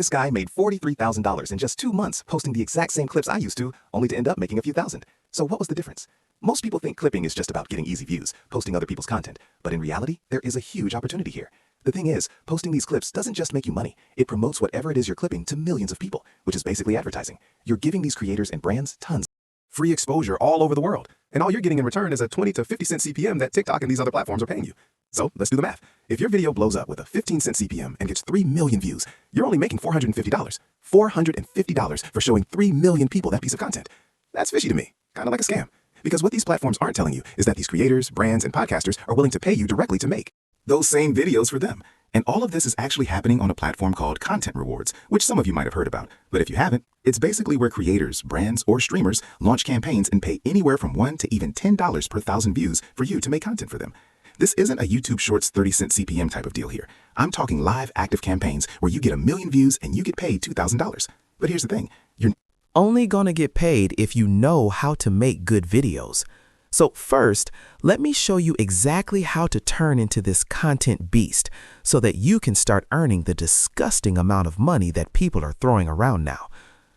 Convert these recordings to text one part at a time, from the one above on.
This guy made $43,000 in just 2 months posting the exact same clips I used to, only to end up making a few thousand. So what was the difference? Most people think clipping is just about getting easy views, posting other people's content. But in reality, there is a huge opportunity here. The thing is, posting these clips doesn't just make you money. It promotes whatever it is you're clipping to millions of people, which is basically advertising. You're giving these creators and brands tons of free exposure all over the world. And all you're getting in return is a 20 to 50 cent CPM that TikTok and these other platforms are paying you. So let's do the math. If your video blows up with a 15-cent CPM and gets 3 million views, you're only making $450. $450 for showing 3 million people that piece of content. That's fishy to me, kind of like a scam. Because what these platforms aren't telling you is that these creators, brands, and podcasters are willing to pay you directly to make those same videos for them. And all of this is actually happening on a platform called Content Rewards, which some of you might have heard about. But if you haven't, it's basically where creators, brands, or streamers launch campaigns and pay anywhere from $1 to even $10 per 1,000 views for you to make content for them. This isn't a YouTube Shorts 30-cent CPM type of deal here. I'm talking live active campaigns where you get 1 million views and you get paid $2,000. But here's the thing, you're only gonna get paid if you know how to make good videos. So first, let me show you exactly how to turn into this content beast so that you can start earning the disgusting amount of money that people are throwing around now.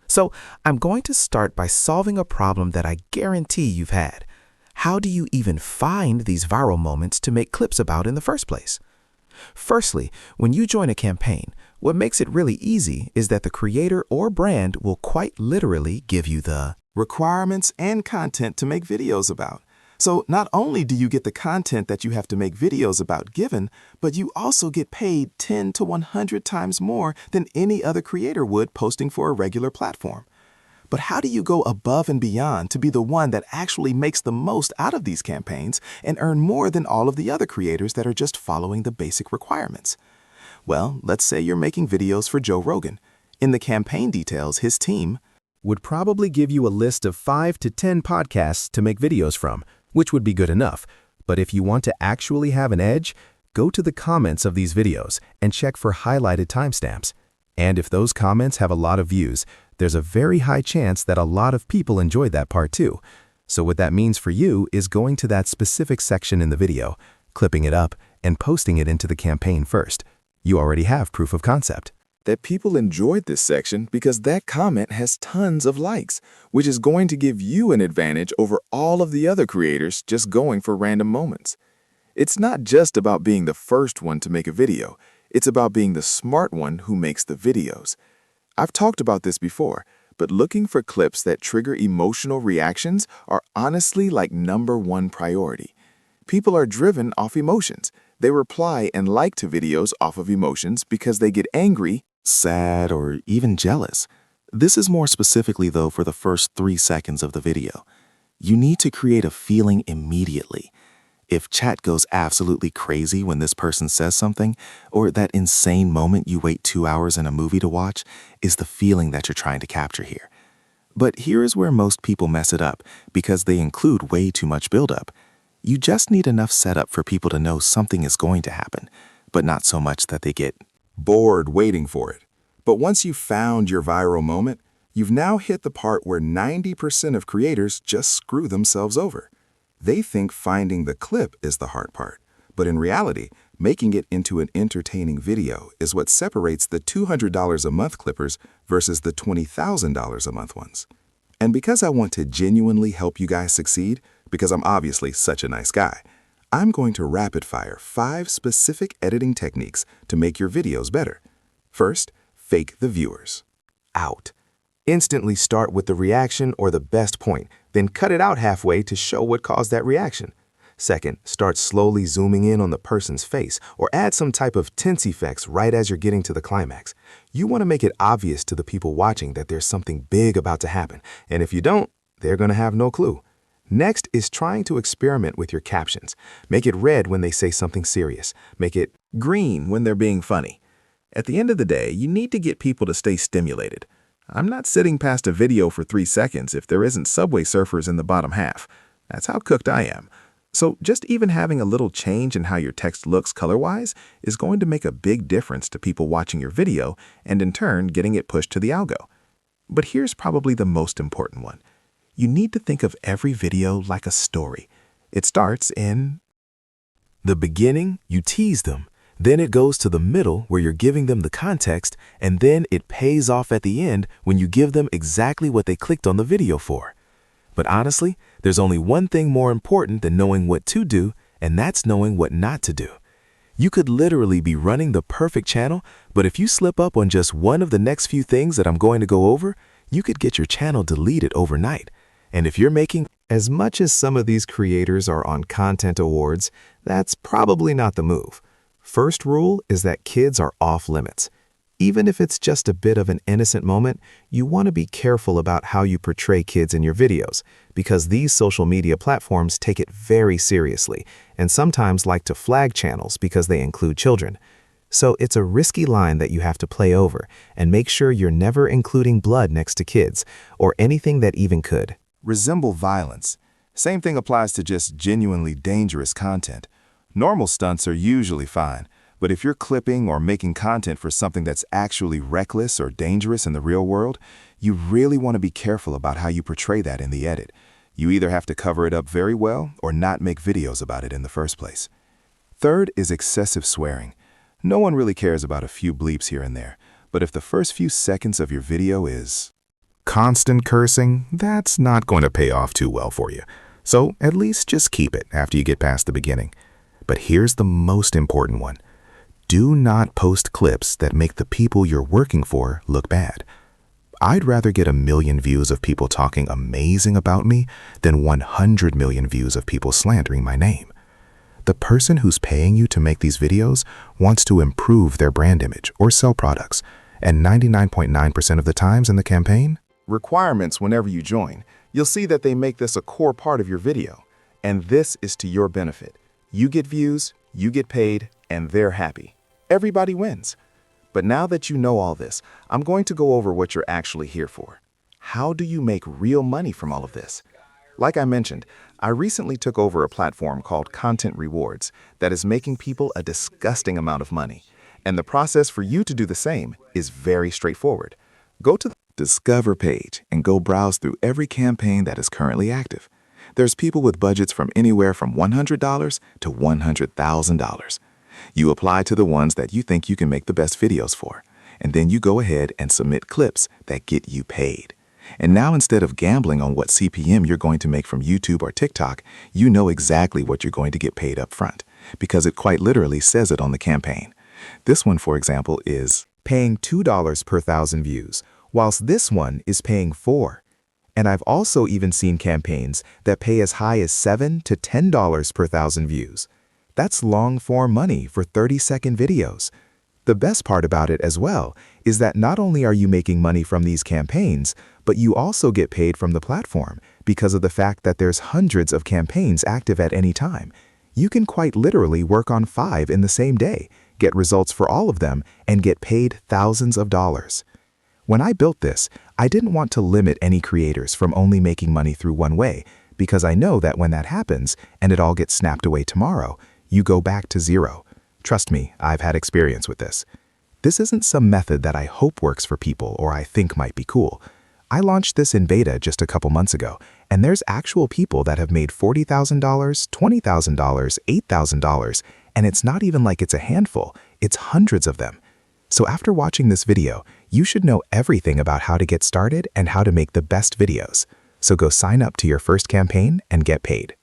So I'm going to start by solving a problem that I guarantee you've had. How do you even find these viral moments to make clips about in the first place? Firstly, when you join a campaign, what makes it really easy is that the creator or brand will quite literally give you the requirements and content to make videos about. So not only do you get the content that you have to make videos about given, but you also get paid 10 to 100 times more than any other creator would posting for a regular platform. But how do you go above and beyond to be the one that actually makes the most out of these campaigns and earn more than all of the other creators that are just following the basic requirements? Well, let's say you're making videos for Joe Rogan. In the campaign details, his team would probably give you a list of 5 to 10 podcasts to make videos from, which would be good enough. But if you want to actually have an edge, go to the comments of these videos and check for highlighted timestamps. And if those comments have a lot of views, there's a very high chance that a lot of people enjoyed that part too. So what that means for you is going to that specific section in the video, clipping it up, and posting it into the campaign first. You already have proof of concept. That people enjoyed this section because that comment has tons of likes, which is going to give you an advantage over all of the other creators just going for random moments. It's not just about being the first one to make a video. It's about being the smart one who makes the videos. I've talked about this before, but looking for clips that trigger emotional reactions are honestly like #1 priority. People are driven off emotions. They reply and like to videos off of emotions because they get angry, sad, or even jealous. This is more specifically, though, for the first 3 seconds of the video. You need to create a feeling immediately. If chat goes absolutely crazy when this person says something, or that insane moment you wait 2 hours in a movie to watch, is the feeling that you're trying to capture here. But here is where most people mess it up, because they include way too much buildup. You just need enough setup for people to know something is going to happen, but not so much that they get bored waiting for it. But once you've found your viral moment, you've now hit the part where 90% of creators just screw themselves over. They think finding the clip is the hard part, but in reality, making it into an entertaining video is what separates the $200 a month clippers versus the $20,000 a month ones. And because I want to genuinely help you guys succeed, because I'm obviously such a nice guy, I'm going to rapid fire 5 specific editing techniques to make your videos better. First, fake the viewers out. Instantly start with the reaction or the best point, then cut it out halfway to show what caused that reaction. Second, start slowly zooming in on the person's face or add some type of tense effects right as you're getting to the climax. You want to make it obvious to the people watching that there's something big about to happen, and if you don't, they're going to have no clue. Next is trying to experiment with your captions. Make it red when they say something serious. Make it green when they're being funny. At the end of the day, you need to get people to stay stimulated. I'm not sitting past a video for 3 seconds if there isn't Subway Surfers in the bottom half. That's how cooked I am. So just even having a little change in how your text looks color-wise is going to make a big difference to people watching your video and in turn getting it pushed to the algo. But here's probably the most important one. You need to think of every video like a story. It starts in the beginning. You tease them. Then it goes to the middle where you're giving them the context, and then it pays off at the end when you give them exactly what they clicked on the video for. But honestly, there's only one thing more important than knowing what to do, and that's knowing what not to do. You could literally be running the perfect channel, but if you slip up on just one of the next few things that I'm going to go over, you could get your channel deleted overnight. And if you're making as much as some of these creators are on content awards, that's probably not the move. First rule is that kids are off limits. Even if it's just a bit of an innocent moment, you want to be careful about how you portray kids in your videos, because these social media platforms take it very seriously and sometimes like to flag channels because they include children. So it's a risky line that you have to play over, and make sure you're never including blood next to kids or anything that even could resemble violence. Same thing applies to just genuinely dangerous content. Normal stunts are usually fine, but if you're clipping or making content for something that's actually reckless or dangerous in the real world, you really want to be careful about how you portray that in the edit. You either have to cover it up very well or not make videos about it in the first place. Third is excessive swearing. No one really cares about a few bleeps here and there, but if the first few seconds of your video is constant cursing, that's not going to pay off too well for you. So at least just keep it after you get past the beginning. But here's the most important one. Do not post clips that make the people you're working for look bad. I'd rather get 1 million views of people talking amazing about me than 100 million views of people slandering my name. The person who's paying you to make these videos wants to improve their brand image or sell products, and 99.9% of the times in the campaign, requirements whenever you join, you'll see that they make this a core part of your video. And this is to your benefit. You get views, you get paid, and they're happy. Everybody wins. But now that you know all this, I'm going to go over what you're actually here for. How do you make real money from all of this? Like I mentioned, I recently took over a platform called Content Rewards that is making people a disgusting amount of money. And the process for you to do the same is very straightforward. Go to the Discover page and go browse through every campaign that is currently active. There's people with budgets from anywhere from $100 to $100,000. You apply to the ones that you think you can make the best videos for, and then you go ahead and submit clips that get you paid. And now instead of gambling on what CPM you're going to make from YouTube or TikTok, you know exactly what you're going to get paid up front, because it quite literally says it on the campaign. This one, for example, is paying $2 per 1,000 views, whilst this one is paying $4. And I've also even seen campaigns that pay as high as $7 to $10 per 1,000 views. That's long-form money for 30-second videos. The best part about it as well is that not only are you making money from these campaigns, but you also get paid from the platform because of the fact that there's hundreds of campaigns active at any time. You can quite literally work on 5 in the same day, get results for all of them, and get paid thousands of dollars. When I built this, I didn't want to limit any creators from only making money through one way, because I know that when that happens and it all gets snapped away tomorrow, you go back to zero. Trust me, I've had experience with this. This isn't some method that I hope works for people or I think might be cool. I launched this in beta just a couple months ago, and there's actual people that have made $40,000, $20,000, $8,000, and it's not even like it's a handful, it's hundreds of them. So after watching this video, you should know everything about how to get started and how to make the best videos. So go sign up to your first campaign and get paid.